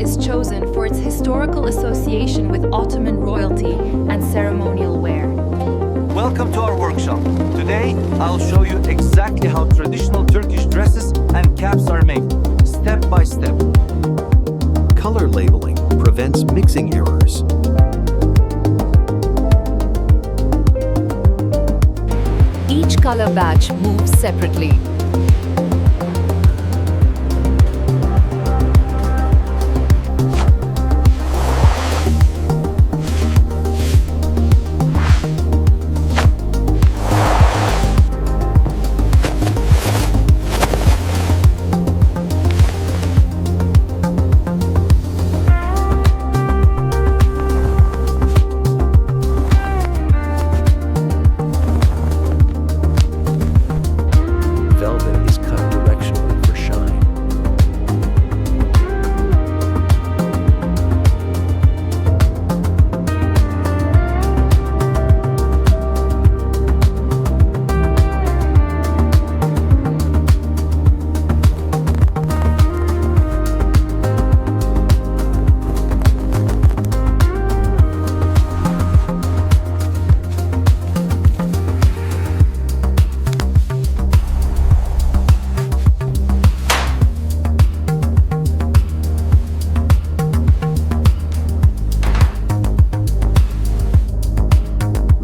is chosen for its historical association with Ottoman royalty and ceremonial wear. Welcome to our workshop. Today, I'll show you exactly how traditional Turkish dresses and caps are made, step by step. Color labeling prevents mixing errors. Each color batch moves separately. Velvet is cut directionally for shine.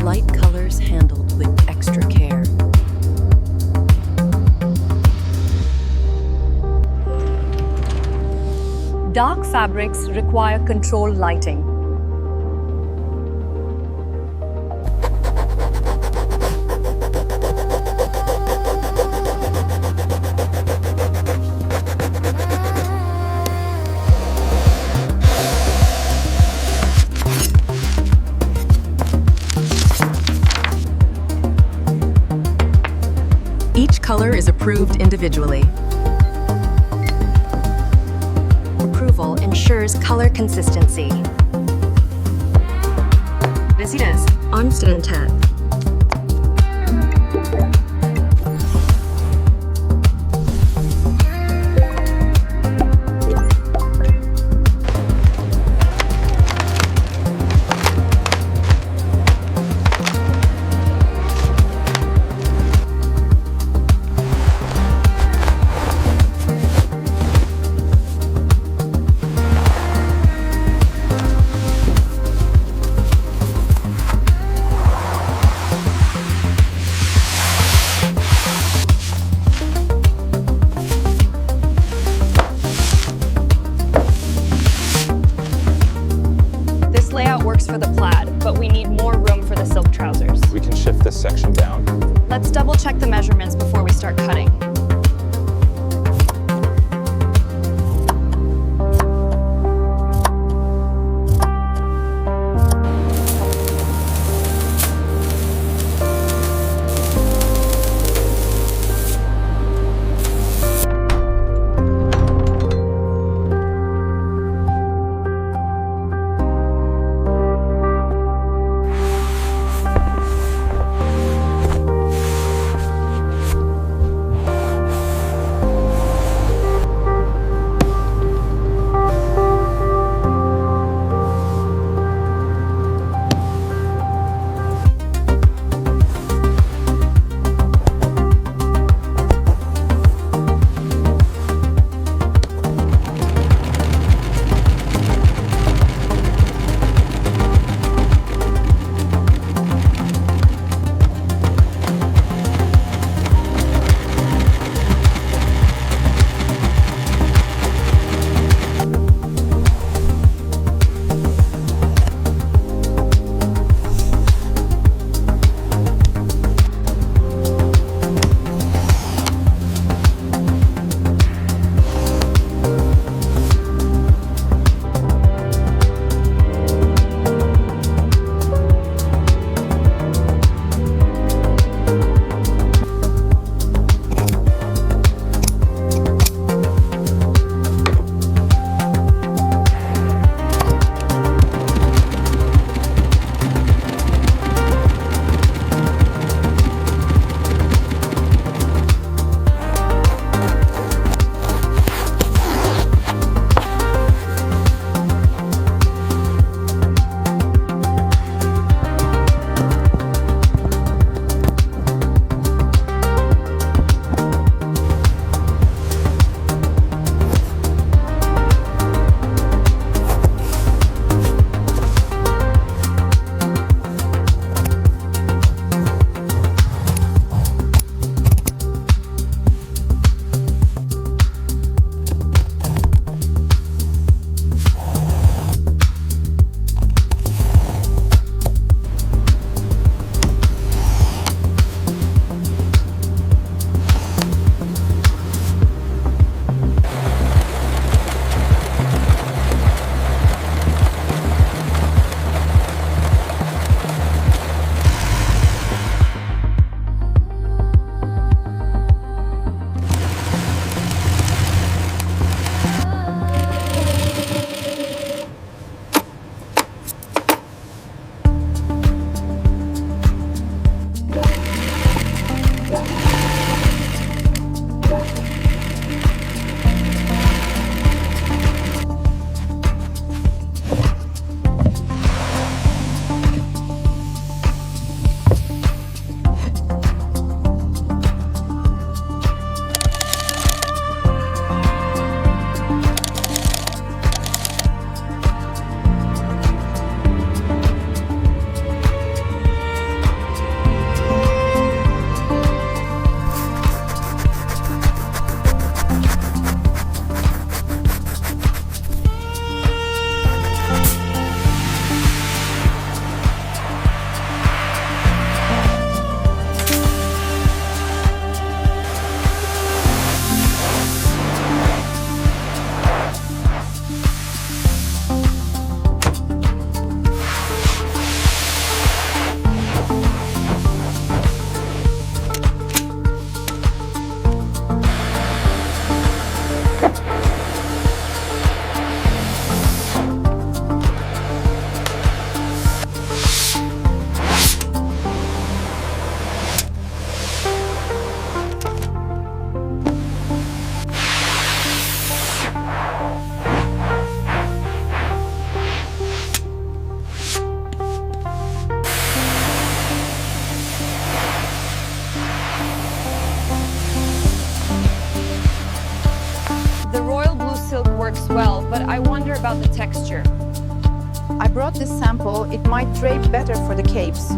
Light colors handled with extra care. Dark fabrics require controlled lighting. Each color is approved individually. Approval ensures color consistency. Visitas. Omständighet. This layout works for the plaid, but we need more room for the silk trousers. We can shift this section down. Let's double check the measurements before we start cutting. works well, but I wonder about the texture. I brought this sample. It might drape better for the capes.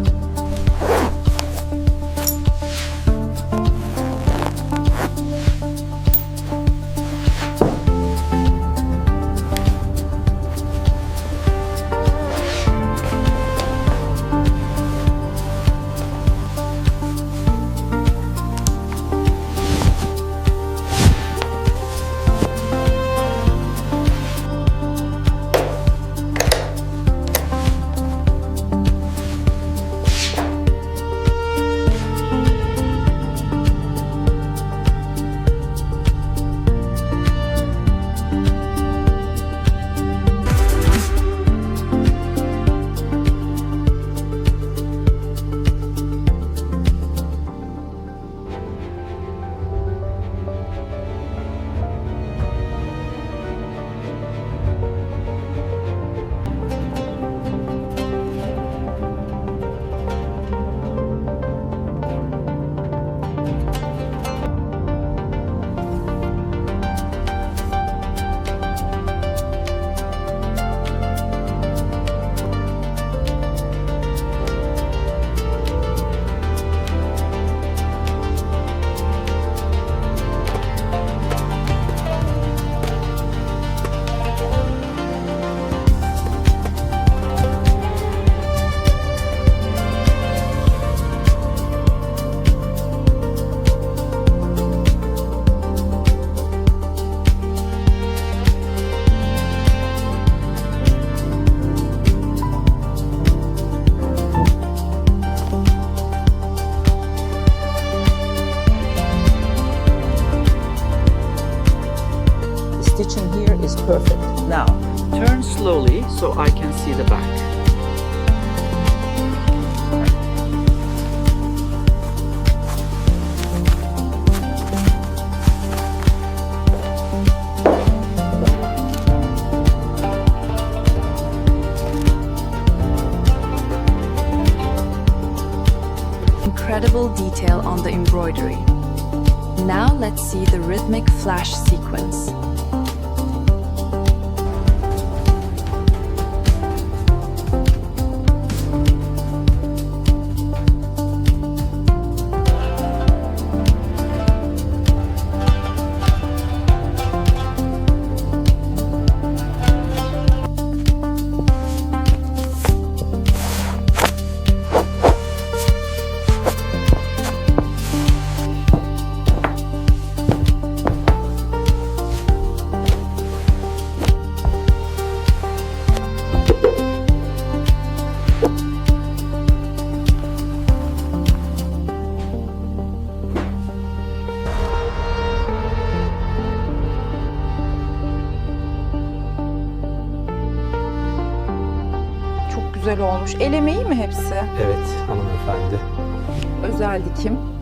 Stitching here is perfect. Now, turn slowly so I can see the back. Incredible detail on the embroidery. Now let's see the rhythmic flash sequence. Çok güzel olmuş. El emeği mi hepsi? Evet hanımefendi. Özel dikim.